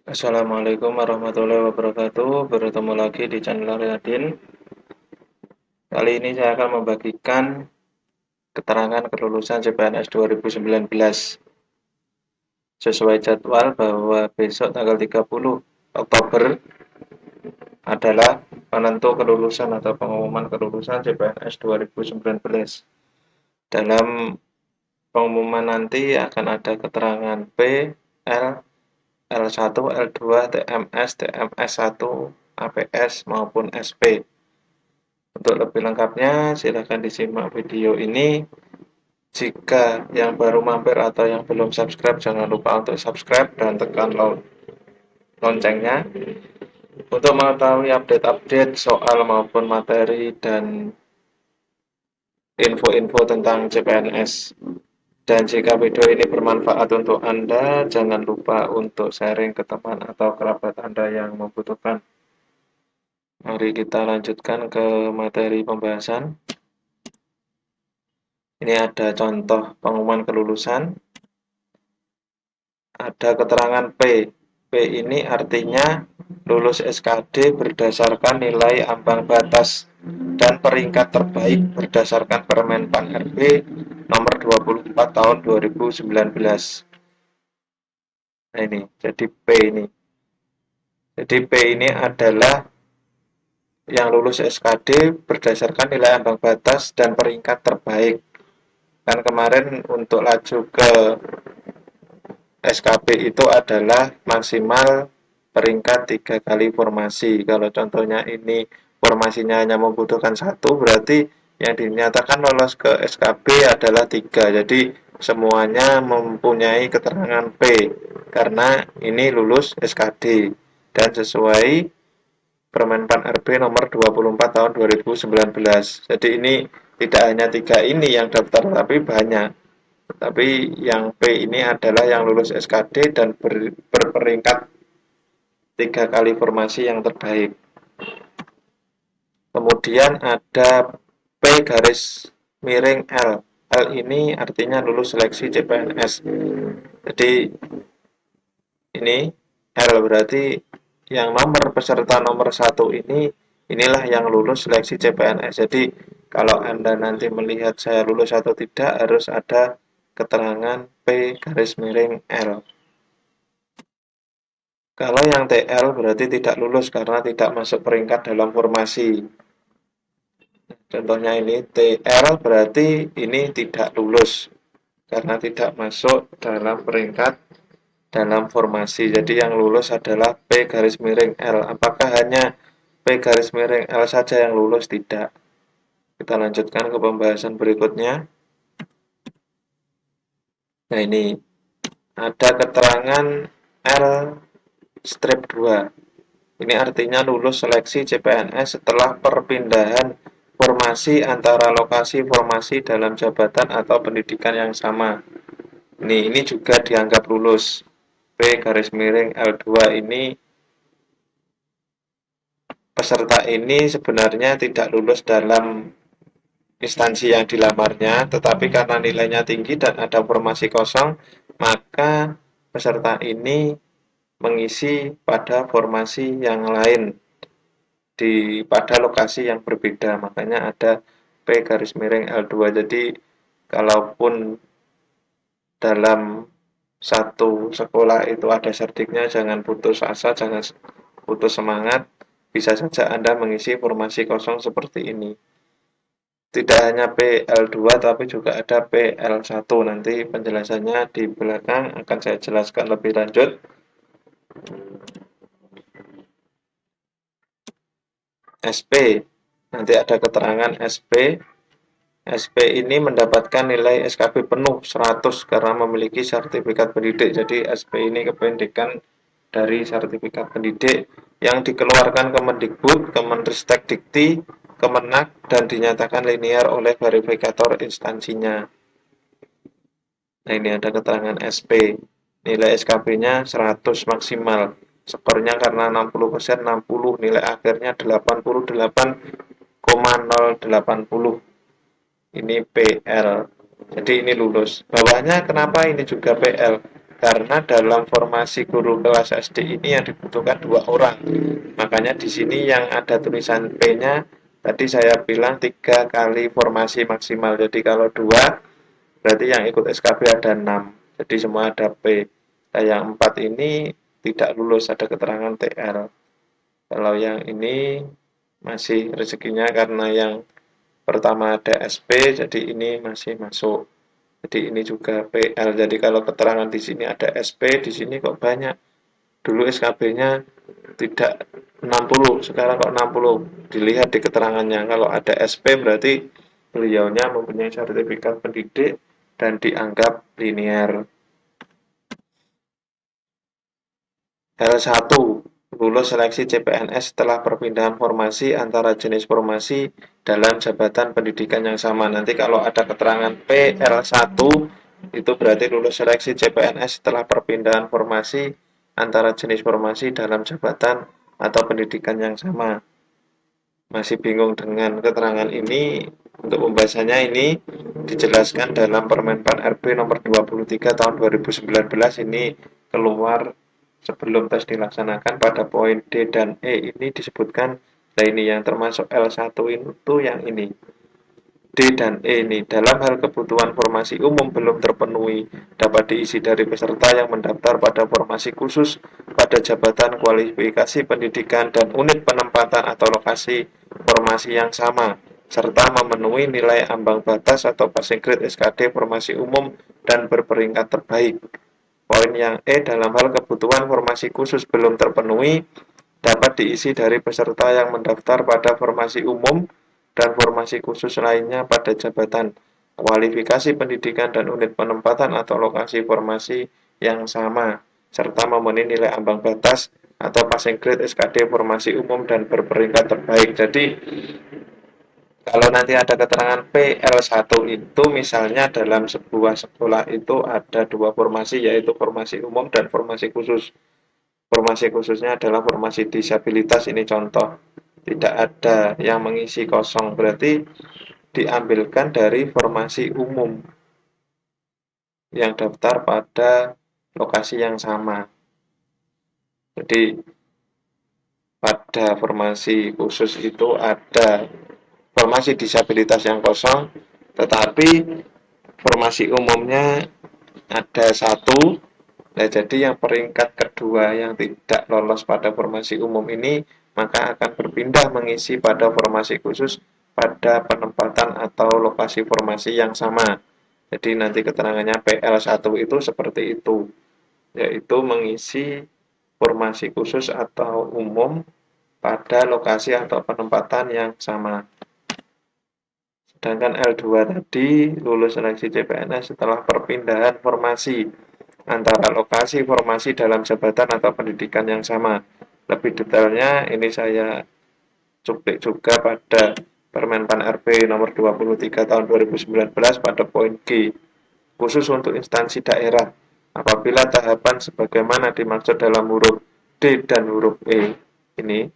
Assalamualaikum warahmatullahi wabarakatuh. Bertemu lagi di channel Riyadin. Kali ini saya akan membagikan keterangan kelulusan CPNS 2019. Sesuai jadwal bahwa besok tanggal 30 Oktober adalah penentu kelulusan atau pengumuman kelulusan CPNS 2019. Dalam pengumuman nanti akan ada keterangan P, L, L1, L2, TMS, TMS1, APS maupun SP. Untuk lebih lengkapnya, silakan disimak video ini. Jika yang baru mampir atau yang belum subscribe, jangan lupa untuk subscribe dan tekan loncengnya untuk mengetahui update-update soal maupun materi dan info-info tentang CPNS. Dan jika video ini bermanfaat untuk Anda, jangan lupa untuk sharing ke teman atau kerabat Anda yang membutuhkan. Mari kita lanjutkan ke materi pembahasan. Ini ada contoh pengumuman kelulusan. Ada keterangan P. P ini artinya lulus SKD berdasarkan nilai ambang batas dan peringkat terbaik berdasarkan Permen Pan RB nomor 24 tahun 2019. Nah ini, jadi P ini. Jadi P ini adalah yang lulus SKD berdasarkan nilai ambang batas dan peringkat terbaik. Kan kemarin untuk laju ke SKB itu adalah maksimal peringkat 3 kali formasi. Kalau contohnya ini formasinya hanya membutuhkan satu, berarti yang dinyatakan lolos ke SKB adalah 3. Jadi semuanya mempunyai keterangan P karena ini lulus SKD dan sesuai Permen Pan RB nomor 24 tahun 2019. Jadi ini tidak hanya 3 ini yang daftar, tapi banyak. Tapi yang P ini adalah yang lulus SKD dan berperingkat 3 kali formasi yang terbaik. Kemudian ada P garis miring L. L ini artinya lulus seleksi CPNS. Jadi ini L berarti yang nomor peserta nomor 1 ini inilah yang lulus seleksi CPNS. Jadi kalau Anda nanti melihat saya lulus atau tidak harus ada keterangan P garis miring L. Kalau yang TL berarti tidak lulus karena tidak masuk peringkat dalam formasi. Contohnya ini TL berarti ini tidak lulus karena tidak masuk dalam peringkat dalam formasi. Jadi yang lulus adalah P garis miring L. Apakah hanya P garis miring L saja yang lulus? Tidak. Kita lanjutkan ke pembahasan berikutnya. Nah ini ada keterangan L strip 2. Ini artinya lulus seleksi CPNS setelah perpindahan formasi antara lokasi formasi dalam jabatan atau pendidikan yang sama. Ini juga dianggap lulus. P garis miring L2 ini peserta ini sebenarnya tidak lulus dalam instansi yang dilamarnya, tetapi karena nilainya tinggi dan ada formasi kosong, maka peserta ini mengisi pada formasi yang lain pada lokasi yang berbeda. Makanya ada P garis miring L2. Jadi kalaupun dalam satu sekolah itu ada serdiknya, jangan putus asa, jangan putus semangat. Bisa saja Anda mengisi formasi kosong seperti ini. Tidak hanya PL2 tapi juga ada PL1. Nanti penjelasannya di belakang akan saya jelaskan lebih lanjut. SP. Nanti ada keterangan SP. SP ini mendapatkan nilai SKB penuh 100 karena memiliki sertifikat pendidik. Jadi SP ini kependekan dari sertifikat pendidik yang dikeluarkan Kemendikbud, Kemenristek Dikti, Kemenak, dan dinyatakan linear oleh verifikator instansinya. Nah ini ada keterangan SP. Nilai SKB-nya 100 maksimal. Skornya karena 60%, 60, nilai akhirnya 88,080. Ini PL. Jadi ini lulus. Bawahnya kenapa ini juga PL? karena dalam formasi guru kelas SD ini yang dibutuhkan 2 orang. Makanya di sini yang ada tulisan P-nya, tadi saya bilang 3 kali formasi maksimal. Jadi kalau 2, berarti yang ikut SKB ada 6. Jadi semua ada P. Nah, yang 4 ini tidak lulus, ada keterangan TL. Kalau yang ini masih rezekinya karena yang pertama ada SP, jadi ini masih masuk. Jadi ini juga PL. Jadi kalau keterangan di sini ada SP, di sini kok banyak. Dulu SKB-nya tidak 60, sekarang kok 60. Dilihat di keterangannya. Kalau ada SP berarti beliaunya mempunyai sertifikat pendidik dan dianggap linier. L1, lulus seleksi CPNS setelah perpindahan formasi antara jenis formasi dalam jabatan pendidikan yang sama. Nanti kalau ada keterangan PL1, itu berarti lulus seleksi CPNS setelah perpindahan formasi antara jenis formasi dalam jabatan atau pendidikan yang sama. Masih bingung dengan keterangan ini? Untuk pembahasannya ini dijelaskan dalam Permen Pan RB nomor 23 tahun 2019 ini keluar sebelum tes dilaksanakan. Pada poin D dan E ini disebutkan, nah ini yang termasuk L1 itu yang ini. D dan E ini dalam hal kebutuhan formasi umum belum terpenuhi dapat diisi dari peserta yang mendaftar pada formasi khusus pada jabatan kualifikasi pendidikan dan unit penempatan atau lokasi formasi yang sama serta memenuhi nilai ambang batas atau passing grade SKD formasi umum dan berperingkat terbaik. Poin yang E dalam hal kebutuhan formasi khusus belum terpenuhi dapat diisi dari peserta yang mendaftar pada formasi umum dan formasi khusus lainnya pada jabatan kualifikasi pendidikan dan unit penempatan atau lokasi formasi yang sama, serta memenuhi nilai ambang batas atau passing grade SKD formasi umum dan berperingkat terbaik. Jadi, kalau nanti ada keterangan PL1 itu misalnya dalam sebuah sekolah itu ada 2 formasi, yaitu formasi umum dan formasi khusus. Formasi khususnya adalah formasi disabilitas, ini contoh. Tidak ada yang mengisi kosong, berarti diambilkan dari formasi umum yang daftar pada lokasi yang sama. Jadi pada formasi khusus itu ada formasi disabilitas yang kosong, tetapi formasi umumnya ada 1. Nah, jadi yang peringkat kedua yang tidak lolos pada formasi umum ini maka akan berpindah mengisi pada formasi khusus pada penempatan atau lokasi formasi yang sama. Jadi nanti keterangannya PL1 itu seperti itu, yaitu mengisi formasi khusus atau umum pada lokasi atau penempatan yang sama. Sedangkan L2 tadi lulus seleksi CPNS setelah perpindahan formasi antara lokasi formasi dalam jabatan atau pendidikan yang sama. Lebih detailnya ini saya cuplik juga pada Permen Pan RB nomor 23 tahun 2019 pada poin G. Khusus untuk instansi daerah, apabila tahapan sebagaimana dimaksud dalam huruf D dan huruf E ini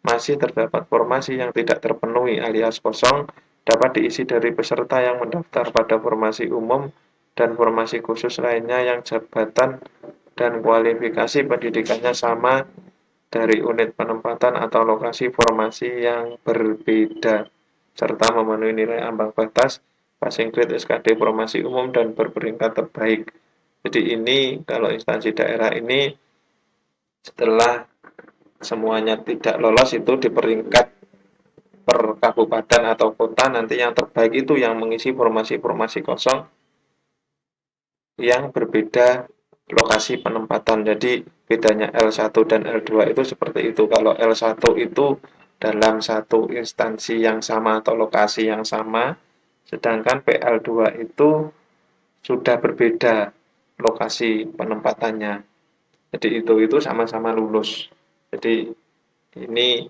masih terdapat formasi yang tidak terpenuhi alias kosong, dapat diisi dari peserta yang mendaftar pada formasi umum dan formasi khusus lainnya yang jabatan dan kualifikasi pendidikannya sama dari unit penempatan atau lokasi formasi yang berbeda serta memenuhi nilai ambang batas passing grade SKD formasi umum dan berperingkat terbaik. Jadi ini kalau instansi daerah ini setelah semuanya tidak lolos itu di peringkat per kabupaten atau kota, nanti yang terbaik itu yang mengisi formasi-formasi kosong yang berbeda lokasi penempatan. Jadi bedanya L1 dan L2 itu seperti itu. Kalau L1 itu dalam satu instansi yang sama atau lokasi yang sama, sedangkan PL2 itu sudah berbeda lokasi penempatannya. Jadi itu sama-sama lulus. Jadi ini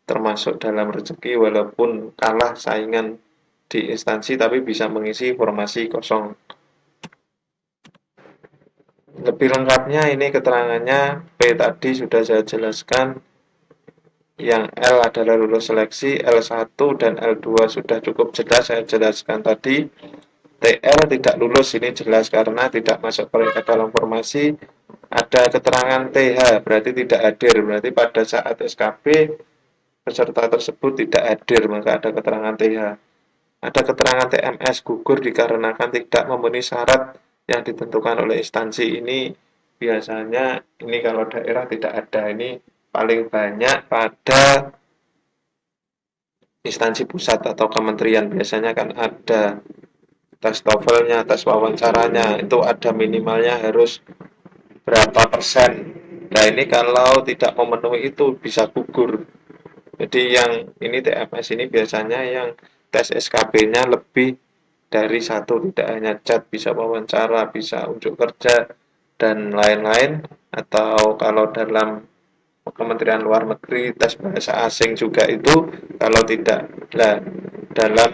termasuk dalam rezeki walaupun kalah saingan di instansi tapi bisa mengisi formasi kosong. Lebih lengkapnya ini keterangannya P tadi sudah saya jelaskan, yang L adalah lulus seleksi, L1 dan L2 sudah cukup jelas saya jelaskan tadi. TR tidak lulus, ini jelas karena tidak masuk ke dalam formasi. Ada keterangan TH berarti tidak hadir, berarti pada saat SKB peserta tersebut tidak hadir, maka ada keterangan TH. Ada keterangan TMS gugur dikarenakan tidak memenuhi syarat yang ditentukan oleh instansi. Ini biasanya, ini kalau daerah tidak ada, ini paling banyak pada instansi pusat atau kementerian. Biasanya kan ada tes TOEFL-nya, tes wawancaranya, itu ada minimalnya harus berapa persen. Nah ini kalau tidak memenuhi itu bisa gugur. Jadi yang ini TMS ini biasanya yang tes SKB-nya lebih dari satu, tidak hanya chat, bisa wawancara, bisa unjuk kerja, dan lain-lain. Atau kalau dalam Kementerian Luar Negeri tes bahasa asing juga itu, kalau tidak, nah, dalam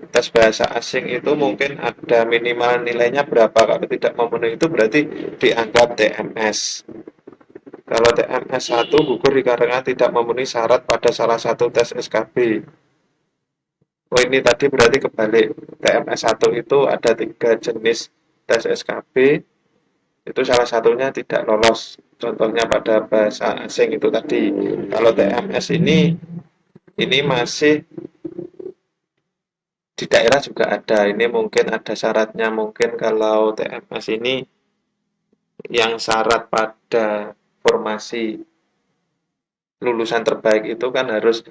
tes bahasa asing itu mungkin ada minimal nilainya berapa, kalau tidak memenuhi itu berarti dianggap TMS. Kalau TMS 1 gugur dikarenakan tidak memenuhi syarat pada salah satu tes SKB. Oh ini tadi berarti kebalik. TMS 1 itu ada 3 jenis tes SKB, itu salah satunya tidak lolos. Contohnya pada bahasa asing itu tadi. Kalau TMS ini masih di daerah juga ada. Ini mungkin ada syaratnya. Mungkin kalau TMS ini yang syarat pada formasi lulusan terbaik itu kan harus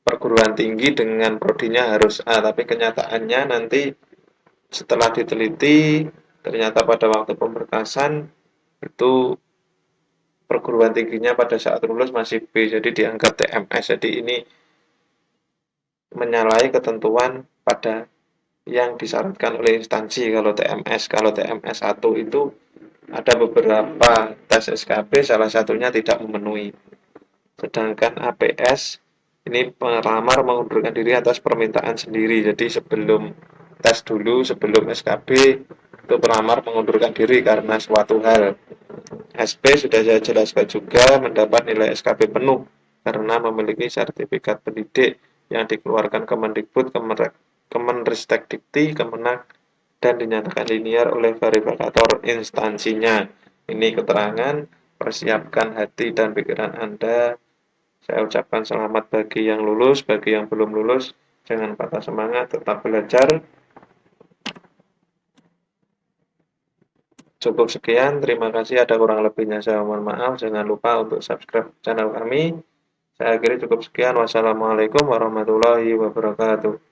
perguruan tinggi dengan prodinya harus A, tapi kenyataannya nanti setelah diteliti ternyata pada waktu pemberkasan itu perguruan tingginya pada saat lulus masih B, jadi dianggap TMS. Jadi ini menyalahi ketentuan pada yang disyaratkan oleh instansi kalau TMS. Kalau TMS 1 itu ada beberapa tes SKB, salah satunya tidak memenuhi. Sedangkan APS ini pelamar mengundurkan diri atas permintaan sendiri. Jadi sebelum tes dulu, sebelum SKB itu pelamar mengundurkan diri karena suatu hal. SP sudah saya jelaskan juga mendapat nilai SKB penuh karena memiliki sertifikat pendidik yang dikeluarkan Kemendikbud, Kemenristek-Dikti, Kemenak, dan dinyatakan linear oleh verifikator instansinya. Ini keterangan, persiapkan hati dan pikiran Anda. Saya ucapkan selamat bagi yang lulus, bagi yang belum lulus, jangan patah semangat, tetap belajar. Cukup sekian, terima kasih. Ada kurang lebihnya saya mohon maaf. Jangan lupa untuk subscribe channel kami. Saya akhiri cukup sekian. Wassalamualaikum warahmatullahi wabarakatuh.